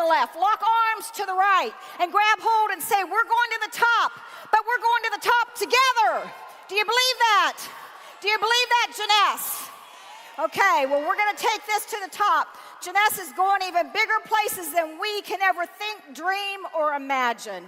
the left, lock arms to the right, and grab hold and say, we're going to the top, but we're going to the top together. Do you believe that? Do you believe that, Jeunesse? Okay, well, we're going to take this to the top. Jeunesse is going even bigger places than we can ever think, dream, or imagine.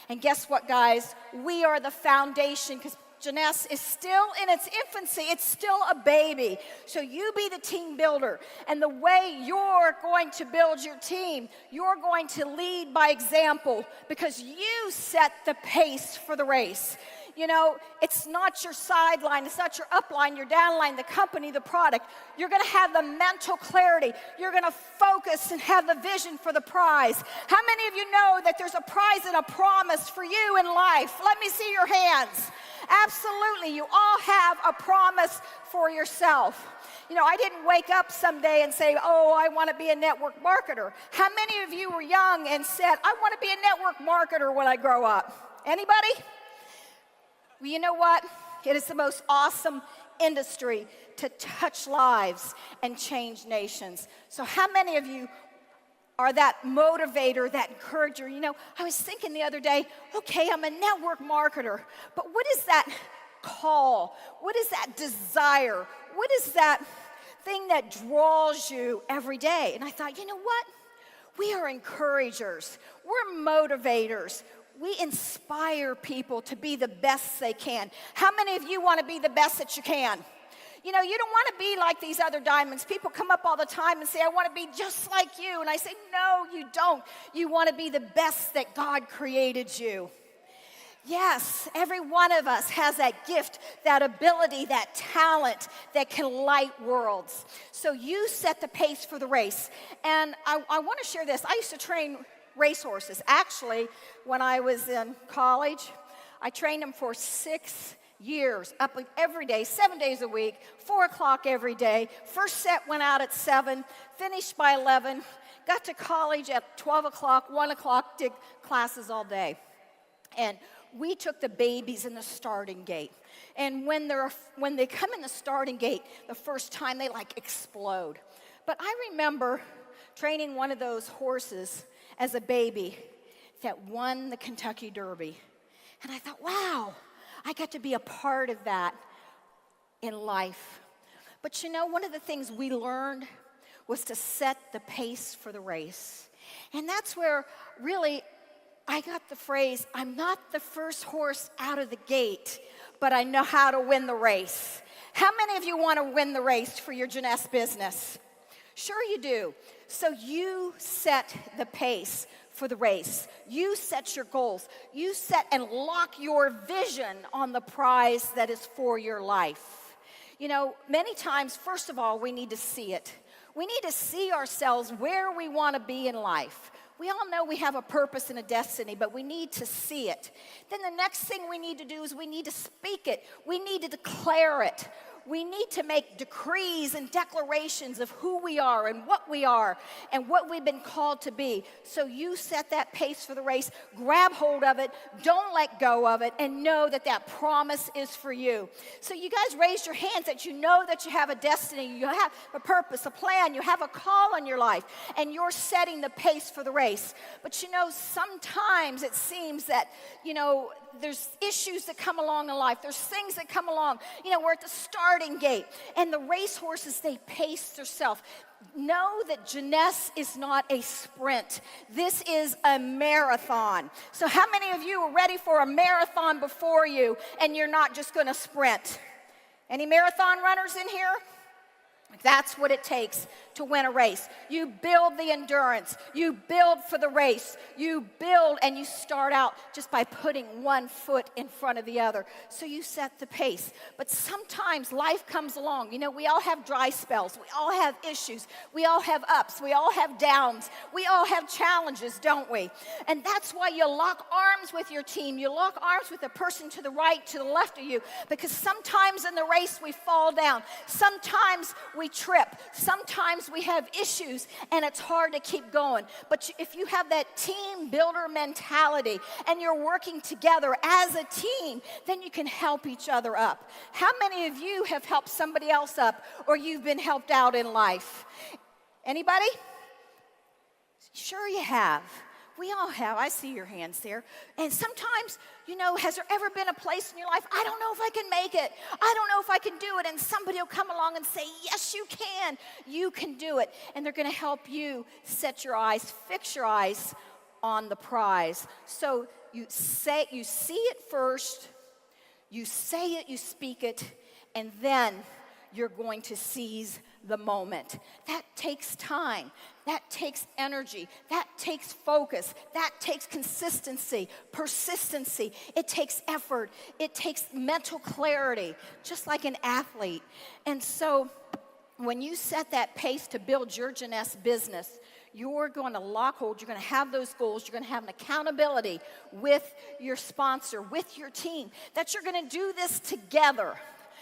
And guess what, guys? We are the foundation, because Jeunesse is still in its infancy. It's still a baby. So you be the team builder. And the way you're going to build your team, you're going to lead by example, because you set the pace for the race. You know, it's not your sideline, it's not your upline, your downline, the company, the product. You're going to have the mental clarity. You're going to focus and have the vision for the prize. How many of you know that there's a prize and a promise for you in life? Let me see your hands. Absolutely, you all have a promise for yourself. You know, I didn't wake up someday and say, oh, I want to be a network marketer. How many of you were young and said, I want to be a network marketer when I grow up? Anybody? Well, you know what? It is the most awesome industry to touch lives and change nations. So how many of you are that motivator, that encourager? You know, I was thinking the other day, okay, I'm a network marketer, but what is that call? What is that desire? What is that thing that draws you every day? And I thought, you know what? We are encouragers. We're motivators. We inspire people to be the best they can. How many of you want to be the best that you can? You know, you don't want to be like these other diamonds. People come up all the time and say, I want to be just like you. And I say, no, you don't. You want to be the best that God created you. Yes, every one of us has that gift, that ability, that talent that can light worlds. So you set the pace for the race. And I want to share this. I used to train racehorses. Actually, when I was in college, I trained them for 6 years, up every day, 7 days a week, 4 o'clock every day. First set went out at 7, finished by 11, got to college at 12 o'clock, 1 o'clock, did classes all day. And we took the babies in the starting gate. And when they come in the starting gate, the first time they like explode. But I remember training one of those horses as a baby that won the Kentucky Derby. And I thought, wow, I got to be a part of that in life. But you know, one of the things we learned was to set the pace for the race. And that's where really I got the phrase, I'm not the first horse out of the gate, but I know how to win the race. How many of you want to win the race for your Jeunesse business? Sure you do. So you set the pace for the race. You set your goals. You set and lock your vision on the prize that is for your life. You know, many times, first of all, we need to see it. We need to see ourselves where we want to be in life. We all know we have a purpose and a destiny, but we need to see it. Then the next thing we need to do is we need to speak it. We need to declare it. We need to make decrees and declarations of who we are and what we've been called to be. So you set that pace for the race, grab hold of it, don't let go of it, and know that that promise is for you. So you guys raised your hands that you know that you have a destiny, you have a purpose, a plan, you have a call on your life, and you're setting the pace for the race. But you know, sometimes it seems that, you know, there's issues that come along in life. There's things that come along. You know, we're at the starting gate, and the racehorses, they pace themselves. Know that Jeunesse is not a sprint. This is a marathon. So how many of you are ready for a marathon before you, and you're not just going to sprint? Any marathon runners in here? That's what it takes to win a race. You build the endurance. You build for the race. You build and you start out just by putting one foot in front of the other. So you set the pace. But sometimes life comes along. You know, we all have dry spells. We all have issues. We all have ups. We all have downs. We all have challenges, don't we? And that's why you lock arms with your team. You lock arms with the person to the right, to the left of you. Because sometimes in the race we fall down. Sometimes we trip. Sometimes we have issues and it's hard to keep going. But if you have that team builder mentality and you're working together as a team, then you can help each other up. How many of you have helped somebody else up, or you've been helped out in life? Anybody? Sure you have. We all have. I see your hands there. And sometimes, has there ever been a place in your life, I don't know if I can make it. I don't know if I can do it. And somebody will come along and say, yes, you can. You can do it. And they're going to help you fix your eyes on the prize. So you see it first, you say it, you speak it, and then you're going to seize the moment. That takes time. That takes energy. That takes focus. That takes consistency, persistency. It takes effort. It takes mental clarity, just like an athlete. And so when you set that pace to build your Jeunesse business, you're going to lock hold. You're going to have those goals. You're going to have an accountability with your sponsor, with your team, that you're going to do this together.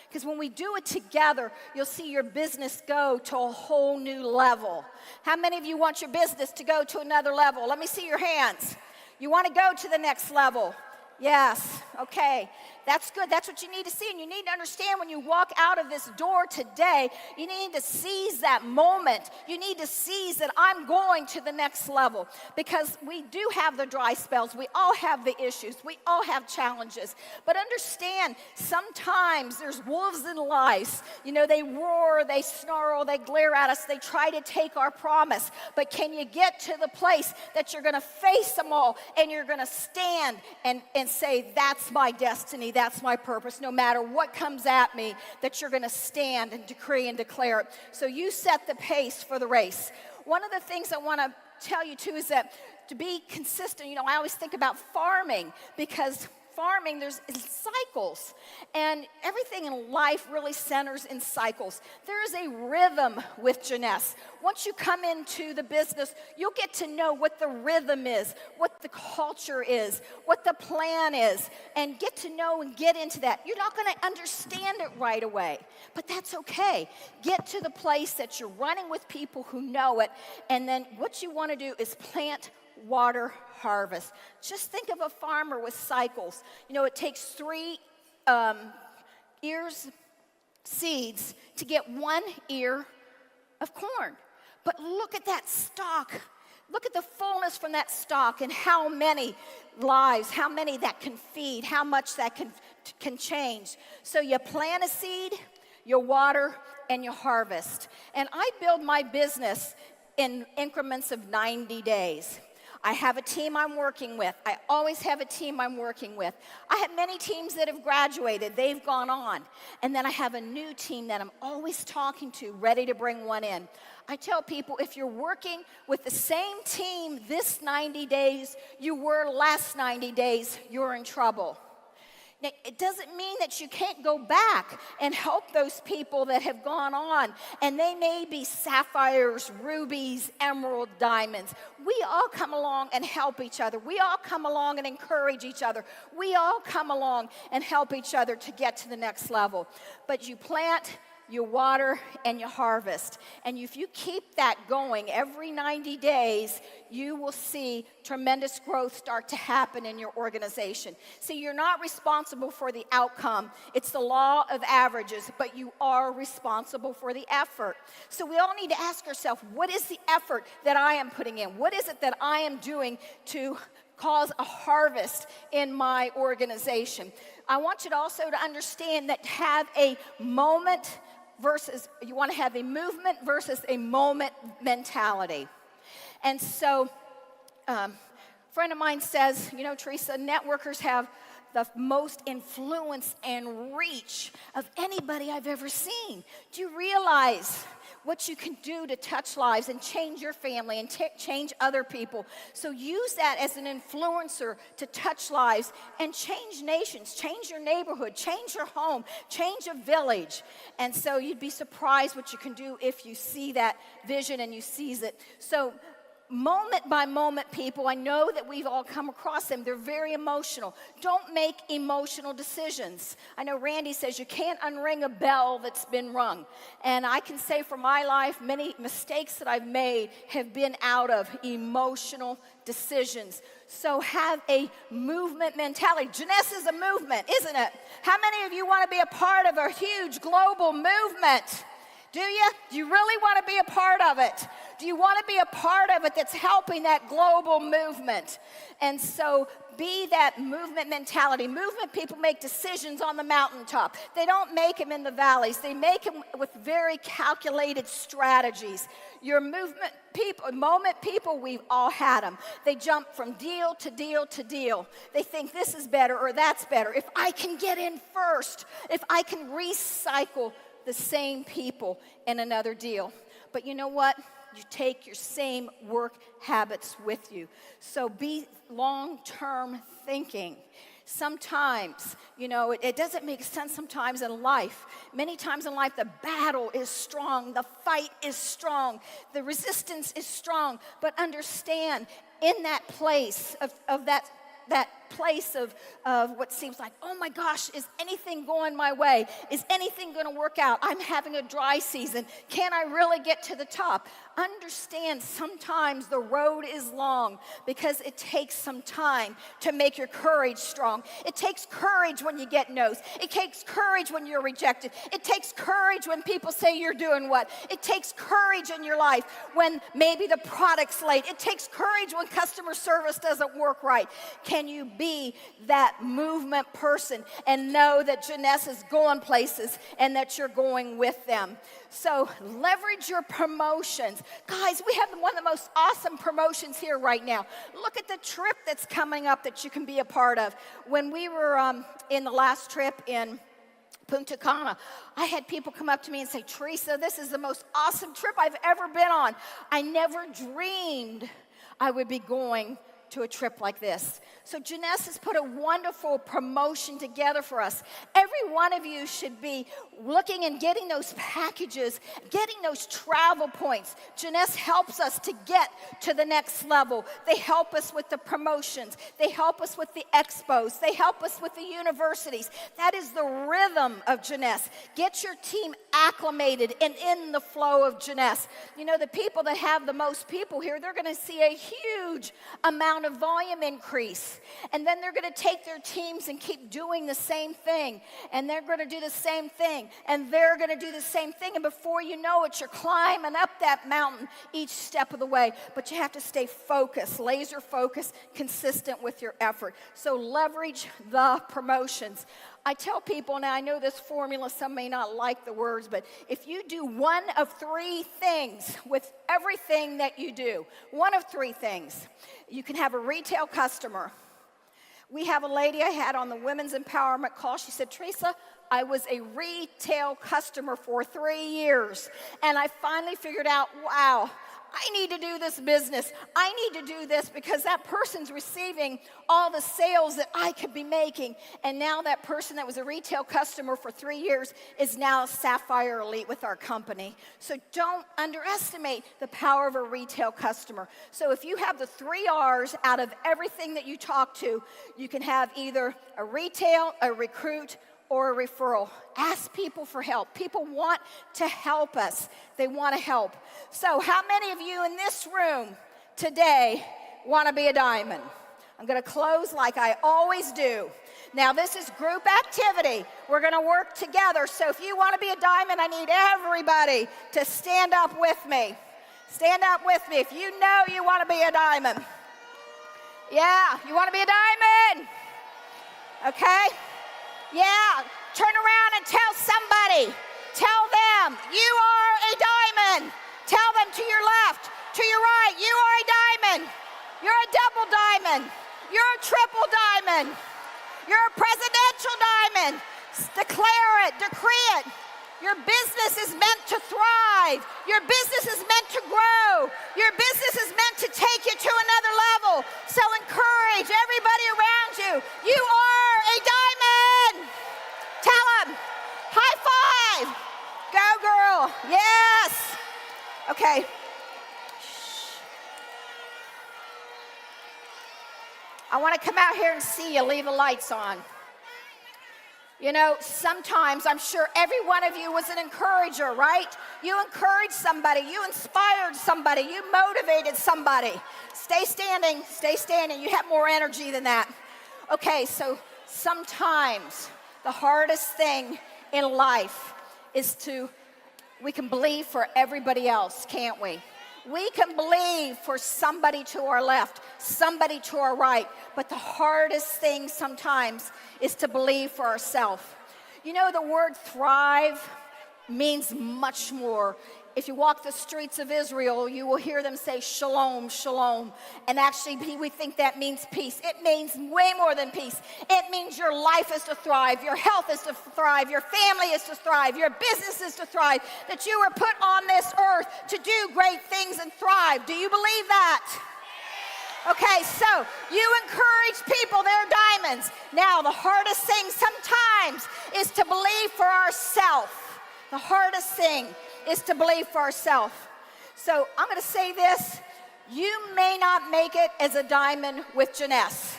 Because when we do it together, you'll see your business go to a whole new level. How many of you want your business to go to another level? Let me see your hands. You want to go to the next level? Yes. Okay. That's good. That's what you need to see. And you need to understand when you walk out of this door today, you need to seize that moment. You need to seize that I'm going to the next level. Because we do have the dry spells. We all have the issues. We all have challenges. But understand, sometimes there's wolves in life. They roar, they snarl, they glare at us. They try to take our promise. But can you get to the place that you're going to face them all and you're going to stand and say, that's my destiny, that's my purpose, no matter what comes at me, that you're going to stand and decree and declare it. So you set the pace for the race. One of the things I want to tell you too is that to be consistent, I always think about farming, because farming, there's cycles, and everything in life really centers in cycles. There is a rhythm with Jeunesse. Once you come into the business, you'll get to know what the rhythm is, what the culture is, what the plan is, and get to know and get into that. You're not going to understand it right away, but that's okay. Get to the place that you're running with people who know it, and then what you want to do is plant, water, harvest. Just think of a farmer with cycles. It takes 3 ears, seeds, to get 1 ear of corn. But look at that stalk. Look at the fullness from that stalk and how many lives, how many that can feed, how much that can change. So you plant a seed, you water, and you harvest. And I build my business in increments of 90 days. I have a team I'm working with. I always have a team I'm working with. I have many teams that have graduated. They've gone on. And then I have a new team that I'm always talking to, ready to bring one in. I tell people, if you're working with the same team this 90 days you were last 90 days, you're in trouble. Now, it doesn't mean that you can't go back and help those people that have gone on, and they may be sapphires, rubies, emerald, diamonds. We all come along and help each other. We all come along and encourage each other. We all come along and help each other to get to the next level. But you plant, you water, and you harvest. And if you keep that going every 90 days, you will see tremendous growth start to happen in your organization. See, you're not responsible for the outcome. It's the law of averages, but you are responsible for the effort. So we all need to ask ourselves, what is the effort that I am putting in? What is it that I am doing to cause a harvest in my organization? I want you to also to understand that have a moment versus, you want to have a movement versus a moment mentality. And so, a friend of mine says, Theresa, networkers have the most influence and reach of anybody I've ever seen. Do you realize what you can do to touch lives and change your family and change other people? So use that as an influencer to touch lives and change nations, change your neighborhood, change your home, change a village. And so you'd be surprised what you can do if you see that vision and you seize it. So moment by moment, people, I know that we've all come across them. They're very emotional. Don't make emotional decisions. I know Randy says you can't unring a bell that's been rung. And I can say for my life, many mistakes that I've made have been out of emotional decisions. So have a movement mentality. Jeunesse is a movement, isn't it? How many of you want to be a part of a huge global movement? Do you? Do you really want to be a part of it? Do you want to be a part of it that's helping that global movement? And so be that movement mentality. Movement people make decisions on the mountaintop. They don't make them in the valleys. They make them with very calculated strategies. Your movement people, moment people, we've all had them. They jump from deal to deal to deal. They think this is better or that's better. If I can get in first, if I can recycle the same people in another deal. But you know what? You take your same work habits with you. So be long-term thinking. Sometimes, it doesn't make sense sometimes in life. Many times in life, the battle is strong, the fight is strong, the resistance is strong. But understand, in that place of that place of what seems like, oh my gosh, is anything going my way? Is anything going to work out? I'm having a dry season. Can I really get to the top? Understand sometimes the road is long because it takes some time to make your courage strong. It takes courage when you get no's. It takes courage when you're rejected. It takes courage when people say you're doing what? It takes courage in your life when maybe the product's late. It takes courage when customer service doesn't work right. Can you be that movement person and know that Jeunesse is going places and that you're going with them? So leverage your promotions. Guys, we have one of the most awesome promotions here right now. Look at the trip that's coming up that you can be a part of. When we were in the last trip in Punta Cana, I had people come up to me and say, Theresa, this is the most awesome trip I've ever been on. I never dreamed I would be going to a trip like this. So Jeunesse has put a wonderful promotion together for us. Every one of you should be looking and getting those packages, getting those travel points. Jeunesse helps us to get to the next level. They help us with the promotions. They help us with the expos. They help us with the universities. That is the rhythm of Jeunesse. Get your team acclimated and in the flow of Jeunesse. The people that have the most people here, they're going to see a huge amount of volume increase. And then they're going to take their teams and keep doing the same thing. And they're going to do the same thing. And they're going to do the same thing. And before you know it, you're climbing up that mountain each step of the way. But you have to stay focused, laser focused, consistent with your effort. So leverage the promotions. I tell people, now I know this formula, some may not like the words, but if you do one of three things with everything that you do, one of three things, you can have a retail customer. We have a lady I had on the Women's Empowerment call. She said, Theresa, I was a retail customer for 3 years, and I finally figured out, wow, I need to do this business. I need to do this because that person's receiving all the sales that I could be making. And now that person that was a retail customer for 3 years is now a Sapphire Elite with our company. So don't underestimate the power of a retail customer. So if you have the 3 R's out of everything that you talk to, you can have either a retail, a recruit, or a referral. Ask people for help. People want to help us. They want to help. So how many of you in this room today want to be a diamond? I'm going to close like I always do. Now this is group activity. We're going to work together. So if you want to be a diamond, I need everybody to stand up with me. Stand up with me if you know you want to be a diamond. Yeah, you want to be a diamond? Okay? Yeah, turn around and tell somebody. Tell them, you are a diamond. Tell them to your left, to your right, you are a diamond. You're a double diamond. You're a triple diamond. You're a presidential diamond. Declare it, decree it. Your business is meant to thrive. Your business is meant to grow. Your business is meant to take you to another level. So encourage everybody around you. You are a diamond. Tell them, high five. Go girl, yes. Okay. I want to come out here and see you. Leave the lights on. Sometimes I'm sure every one of you was an encourager, right? You encouraged somebody. You inspired somebody. You motivated somebody. Stay standing. Stay standing. You have more energy than that. Okay, so sometimes the hardest thing in life is we can believe for everybody else, can't we? We can believe for somebody to our left, somebody to our right, but the hardest thing sometimes is to believe for ourselves. You know, the word thrive means much more. If you walk the streets of Israel, you will hear them say shalom, shalom. And actually, we think that means peace. It means way more than peace. It means your life is to thrive, your health is to thrive, your family is to thrive, your business is to thrive, that you were put on this earth to do great things and thrive. Do you believe that? Okay, so you encourage people, they're diamonds. Now, the hardest thing sometimes is to believe for ourselves. The hardest thing is to believe for ourselves. So I'm going to say this. You may not make it as a diamond with Jeunesse.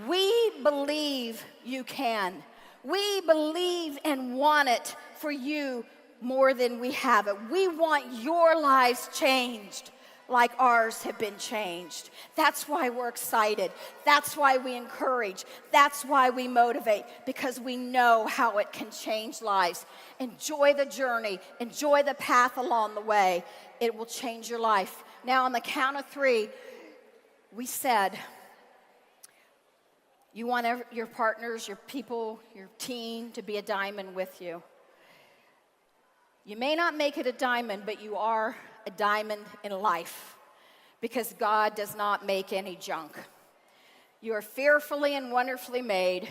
We believe you can. We believe and want it for you more than we have it. We want your lives changed like ours have been changed. That's why we're excited. That's why we encourage. That's why we motivate, because we know how it can change lives. Enjoy the journey. Enjoy the path along the way. It will change your life. Now, on the count of 3, we said, you want your partners, your people, your team to be a diamond with you. You may not make it a diamond, but you are a diamond in life, because God does not make any junk. You are fearfully and wonderfully made.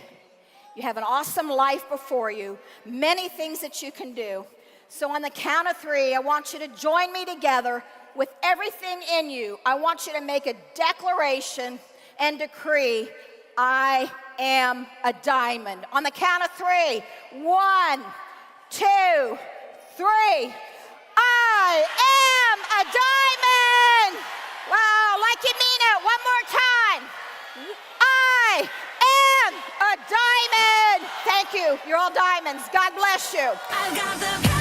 You have an awesome life before you, many things that you can do. So on the count of 3, I want you to join me together with everything in you. I want you to make a declaration and decree, I am a diamond. On the count of 3, 1, 2, 3. I am a diamond. Wow, like you mean it. One more time. I am a diamond. Thank you. You're all diamonds. God bless you. I got the